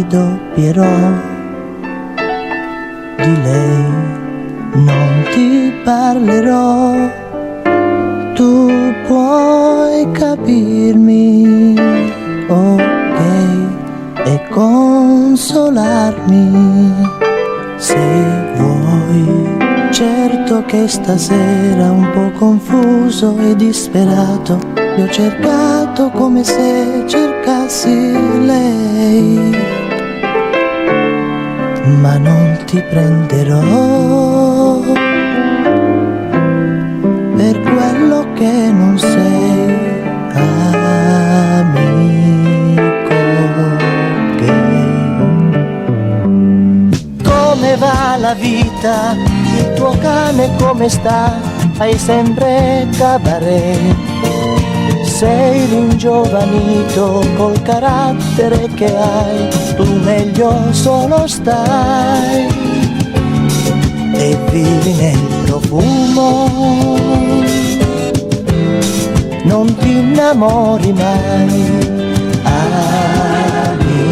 ridobbierò di lei, non ti parlerò, tu puoi capirmi, ok, e consolarmi se vuoi. Certo che stasera un po' confuso e disperato, ti ho cercato come se cercassi lei, ma non ti prenderò per quello che non sei, amico gay. Come va la vita? Il tuo cane come sta? Hai sempre cabaret. Sei ringiovanito col carattere che hai, tu meglio solo stai e vivi nel profumo, non ti innamori mai, amico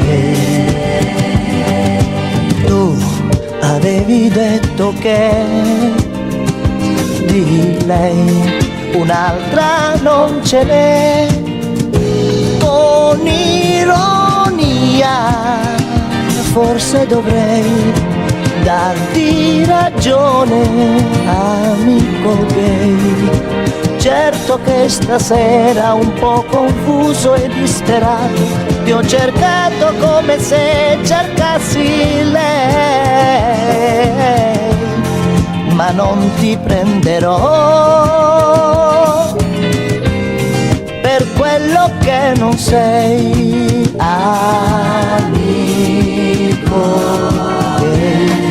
gay. Tu avevi detto che di lei un'altra non ce n'è, con ironia forse dovrei darti ragione, amico gay. Certo che stasera un po' confuso e disperato, ti ho cercato come se cercassi lei, ma non ti prenderò per quello che non sei, amico gay.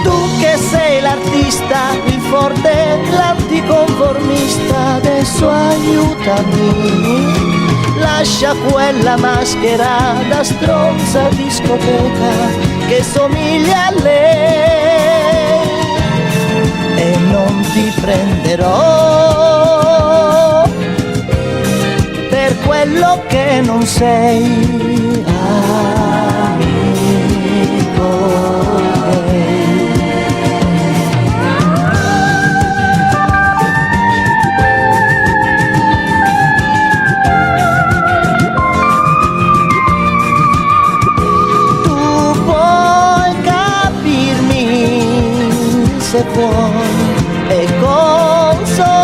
Tu che sei l'artista, il forte, l'anticonformista, adesso aiutami, lascia quella maschera da stronza discoteca che somiglia a lei e non ti prenderò per quello che non sei, amico gay. Se puoi e consolarmi,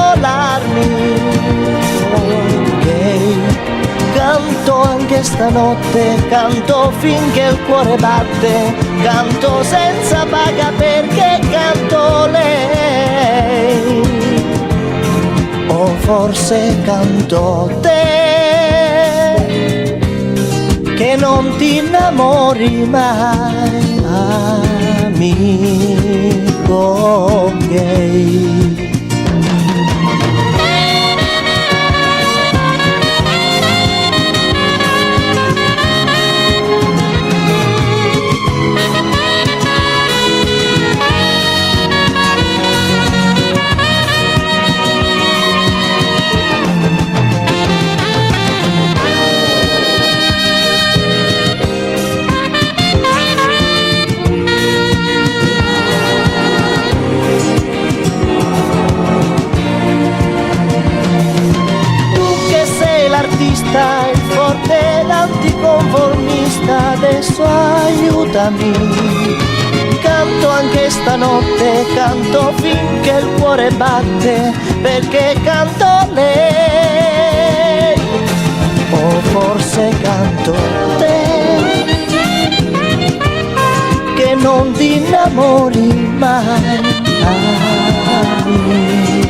ok, canto anche stanotte, canto finché il cuore batte, canto senza paga perché canto lei, o forse canto te che non ti innamori mai, amico gay. Il forte, l'anticonformista, adesso aiutami, canto anche stanotte, canto finché il cuore batte, perché canto lei, o forse canto te, che non ti innamori mai, amico.